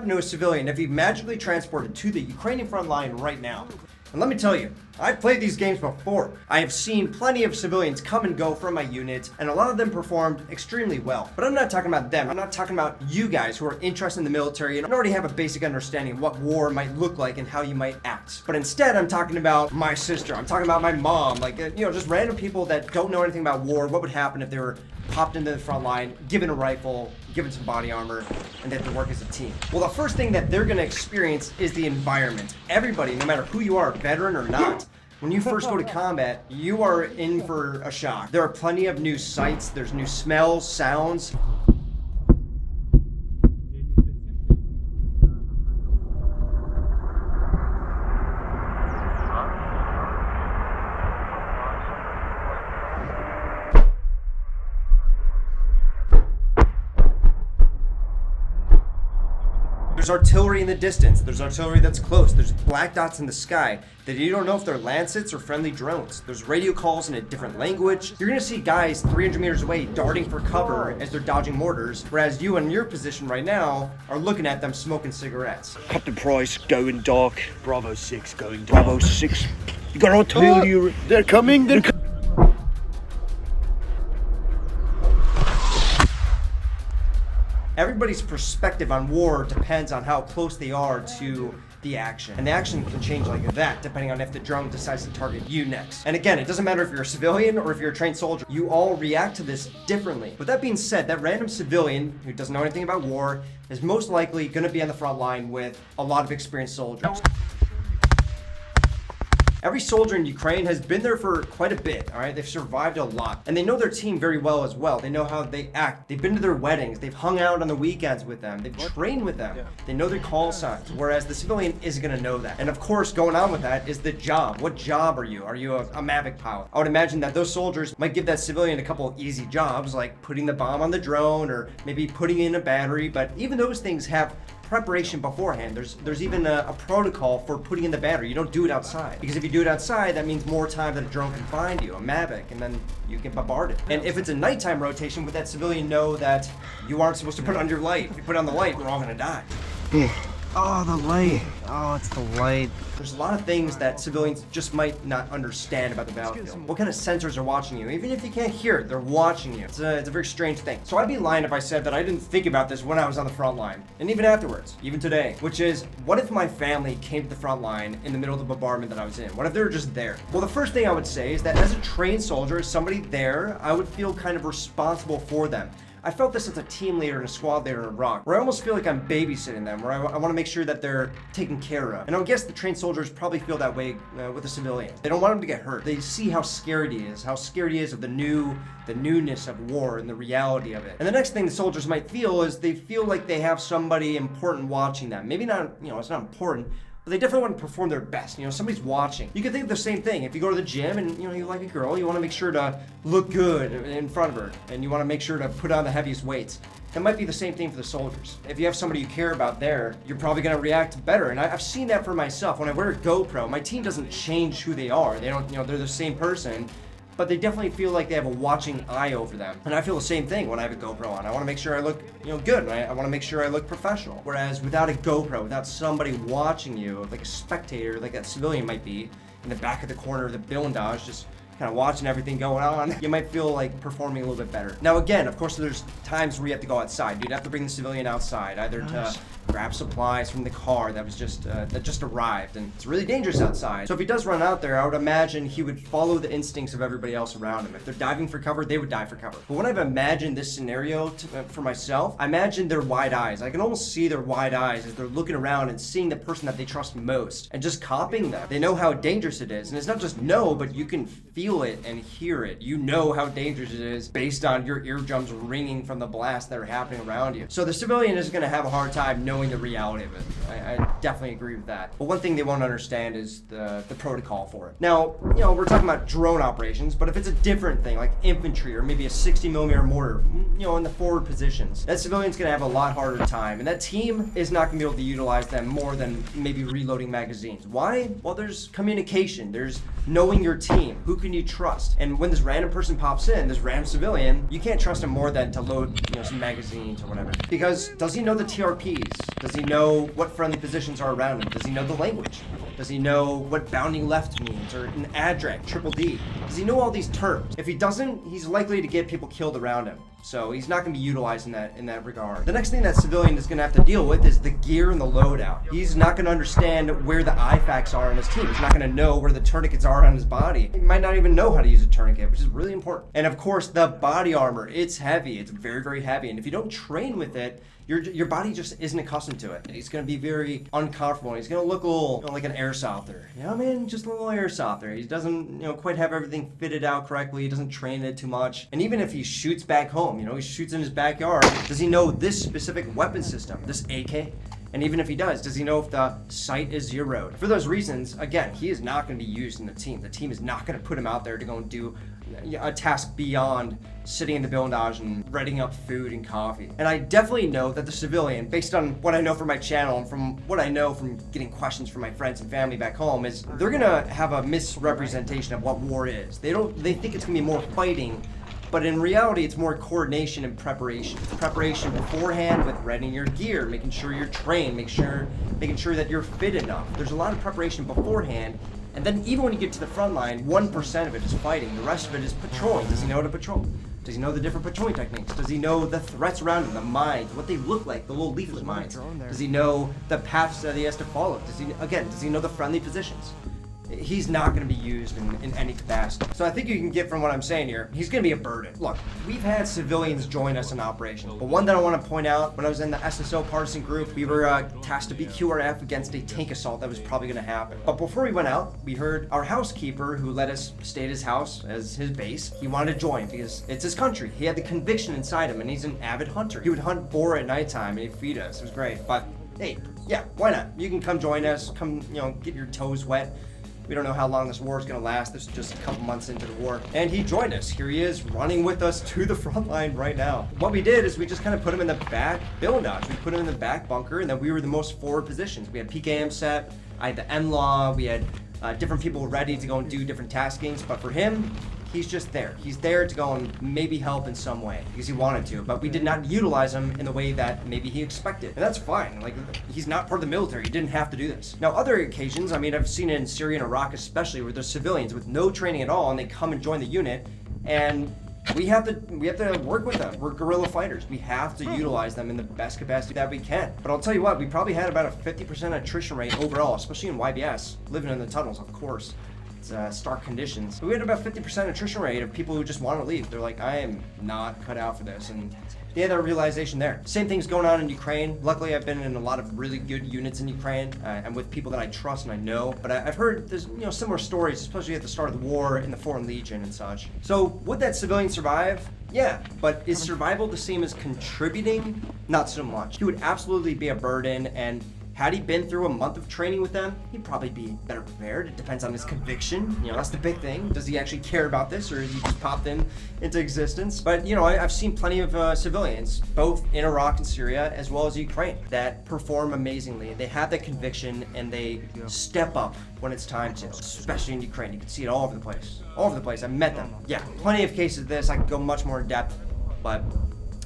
happen to a civilian if he magically transported to the Ukrainian front line right now? And let me tell you, I've played these games before. I have seen plenty of civilians come and go from my unit, and a lot of them performed extremely well. But I'm not talking about them. I'm not talking about you guys who are interested in the military and already have a basic understanding of what war might look like and how you might act. But instead, I'm talking about my sister. I'm talking about my mom. Like, just random people that don't know anything about war. What would happen if they were popped into the front line, given a rifle, given some body armor, and they have to work as a team? Well, the first thing that they're going to experience is the environment. Everybody, no matter who you are, veteran or not, when you first go to combat, you are in for a shock. There are plenty of new sights, there's new smells, sounds. There's artillery in the distance, there's artillery that's close, there's black dots in the sky that you don't know if they're Lancets or friendly drones. There's radio calls in a different language. You're gonna see guys 300 meters away darting for cover as they're dodging mortars, whereas you in your position right now are looking at them smoking cigarettes. Captain Price going dark. Bravo 6 going dark. Bravo 6. You got artillery. They're coming. They're coming. Everybody's perspective on war depends on how close they are to the action. And the action can change like that depending on if the drone decides to target you next. And again, it doesn't matter if you're a civilian or if you're a trained soldier. You all react to this differently. With that being said, that random civilian who doesn't know anything about war is most likely going to be on the front line with a lot of experienced soldiers. Every soldier in Ukraine has been there for quite a bit, all right? They've survived a lot. And they know their team very well as well. They know how they act. They've been to their weddings. They've hung out on the weekends with them. They've trained with them. They know their call signs, whereas the civilian isn't gonna know that. And of course, going on with that is the job. What job are you? Are you a Mavic pilot? I would imagine that those soldiers might give that civilian a couple of easy jobs, like putting the bomb on the drone or maybe putting in a battery, but even those things have preparation beforehand. There's even a protocol for putting in the battery. You don't do it outside, because if you do it outside, that means more time that a drone can find you, a Mavic, and then you can bombard it. And if it's a nighttime rotation, would that civilian know that you aren't supposed to put on your light? If you put on the light, we're all gonna die. Oh, the light. Oh, it's the light. There's a lot of things that civilians just might not understand about the battlefield. What kind of sensors are watching you? Even if you can't hear it, they're watching you. It's a very strange thing. So I'd be lying if I said that I didn't think about this when I was on the front line, and even afterwards, even today, which is, what if my family came to the front line in the middle of the bombardment that I was in? What if they were just there? Well, the first thing I would say is that as a trained soldier, as somebody there, I would feel kind of responsible for them. I felt this as a team leader and a squad leader in Iraq, where I almost feel like I'm babysitting them, where I want to make sure that they're taken care of. And I guess the trained soldiers probably feel that way with the civilians. They don't want them to get hurt. They see how scared he is, of the newness of war and the reality of it. And the next thing the soldiers might feel is they feel like they have somebody important watching them. Maybe not, it's not important, but they definitely want to perform their best. Somebody's watching. You can think of the same thing. If you go to the gym and, you like a girl, you want to make sure to look good in front of her, and you want to make sure to put on the heaviest weights. That might be the same thing for the soldiers. If you have somebody you care about there, you're probably going to react better. And I've seen that for myself. When I wear a GoPro, my team doesn't change who they are. They don't, they're the same person, but they definitely feel like they have a watching eye over them. And I feel the same thing when I have a GoPro on. I want to make sure I look, good. Right? I want to make sure I look professional. Whereas without a GoPro, without somebody watching you, like a spectator, like that civilian might be, in the back of the corner of the blindage, just kind of watching everything going on, you might feel like performing a little bit better. Now again, of course, there's times where you have to go outside. You'd have to bring the civilian outside, either to grab supplies from the car that was that just arrived, and it's really dangerous outside. So if he does run out there, I would imagine he would follow the instincts of everybody else around him. If they're diving for cover, they would dive for cover. But when I've imagined this scenario for myself, I imagine their wide eyes. I can almost see their wide eyes as they're looking around and seeing the person that they trust most and just copying them. They know how dangerous it is, and it's not just know, but you can feel it and hear it. You know how dangerous it is based on your eardrums ringing from the blasts that are happening around you. So the civilian is going to have a hard time knowing the reality of it. I definitely agree with that. But one thing they won't understand is the protocol for it. Now, we're talking about drone operations, but if it's a different thing, like infantry or maybe a 60mm mortar, in the forward positions, that civilian's going to have a lot harder time. And that team is not going to be able to utilize them more than maybe reloading magazines. Why? Well, there's communication. There's knowing your team. Who can you you trust? And when this random person pops in, this random civilian, you can't trust him more than to load, some magazines or whatever. Because does he know the TRPs? Does he know what friendly positions are around him? Does he know the language? Does he know what bounding left means, or an ADRAC, triple D? Does he know all these terms? If he doesn't, he's likely to get people killed around him. So he's not going to be utilized in that regard. The next thing that civilian is going to have to deal with is the gear and the loadout. He's not going to understand where the IFAKs are on his team. He's not going to know where the tourniquets are on his body. He might not even know how to use a tourniquet, which is really important. And of course, the body armor. It's heavy. It's very, very heavy. And if you don't train with it, your body just isn't accustomed to it. He's going to be very uncomfortable. He's going to look a little like an airsofter. You know what I mean? Just a little airsofter. He doesn't, quite have everything fitted out correctly. He doesn't train it too much. And even if he shoots back home, he shoots in his backyard, does he know this specific weapon system, this AK? And even if he does he know if the sight is zeroed? For those reasons, again, he is not going to be used in the team. The team is not going to put him out there to go and do a task beyond sitting in the blindage and readying up food and coffee. And I definitely know that the civilian, based on what I know from my channel and from what I know from getting questions from my friends and family back home, is they're gonna have a misrepresentation of what war is. They think it's gonna be more fighting, but in reality, it's more coordination and preparation. Preparation beforehand with readying your gear, making sure you're trained, making sure that you're fit enough. There's a lot of preparation beforehand. And then even when you get to the front line, 1% of it is fighting. The rest of it is patrolling. Does he know how to patrol? Does he know the different patrolling techniques? Does he know the threats around him, the mines, what they look like, the little leaflet mines? Does he know the paths that he has to follow? Does he know the friendly positions? He's not going to be used in any capacity. So I think you can get from what I'm saying here, he's going to be a burden. Look, we've had civilians join us in operations, but one that I want to point out, when I was in the SSO partisan group, we were tasked to be QRF against a tank assault that was probably going to happen. But before we went out, we heard our housekeeper, who let us stay at his house as his base, he wanted to join because it's his country. He had the conviction inside him, and he's an avid hunter. He would hunt boar at nighttime, and he'd feed us. It was great. But hey, yeah, why not? You can come join us, come, get your toes wet. We don't know how long this war is going to last. This is just a couple months into the war. And he joined us. Here he is running with us to the front line right now. What we did is we just kind of put him in the back blindage. We put him in the back bunker, and then we were the most forward positions. We had PKM set. I had the NLAW. We had different people ready to go and do different taskings. But for him, he's just there. He's there to go and maybe help in some way because he wanted to, but we did not utilize him in the way that maybe he expected. And that's fine. Like, he's not part of the military. He didn't have to do this. Now, other occasions, I've seen it in Syria and Iraq especially, where there's civilians with no training at all and they come and join the unit, and we have to work with them. We're guerrilla fighters. We have to utilize them in the best capacity that we can. But I'll tell you what, we probably had about a 50% attrition rate overall, especially in YBS, living in the tunnels, of course. Stark conditions. But we had about 50% attrition rate of people who just want to leave. They're like, I am not cut out for this. And they had that realization there. Same thing's going on in Ukraine. Luckily, I've been in a lot of really good units in Ukraine and with people that I trust and I know. But I've heard there's similar stories, especially at the start of the war in the Foreign Legion and such. So would that civilian survive? Yeah, but is survival the same as contributing? Not so much. He would absolutely be a burden, and had he been through a month of training with them, he'd probably be better prepared. It depends on his conviction. That's the big thing. Does he actually care about this, or is he just popped into existence? But, I've seen plenty of civilians, both in Iraq and Syria, as well as Ukraine, that perform amazingly. They have that conviction, and they step up when it's time to, especially in Ukraine. You can see it all over the place. All over the place. I've met them. Yeah, plenty of cases of this. I could go much more in depth, but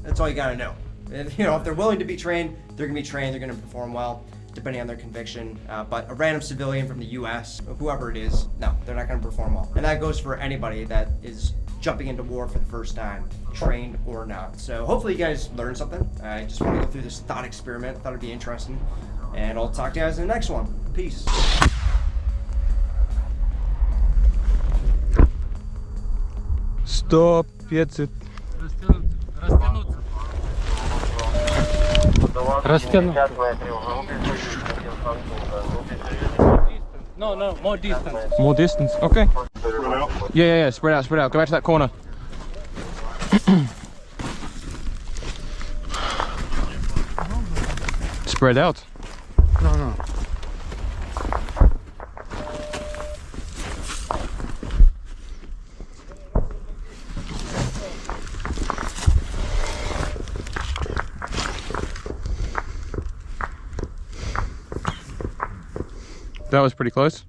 that's all you gotta know. If they're willing to be trained, they're gonna be trained, they're gonna perform well, depending on their conviction. But a random civilian from the US, whoever it is, no, they're not gonna perform well. And that goes for anybody that is jumping into war for the first time, trained or not. So hopefully you guys learned something. I just want to go through this thought experiment. Thought it'd be interesting. And I'll talk to you guys in the next one. Peace. Стоп, jetzt. Растянуть. No, more distance. More distance, okay. Yeah, spread out. Go back to that corner. Spread out. No. That was pretty close.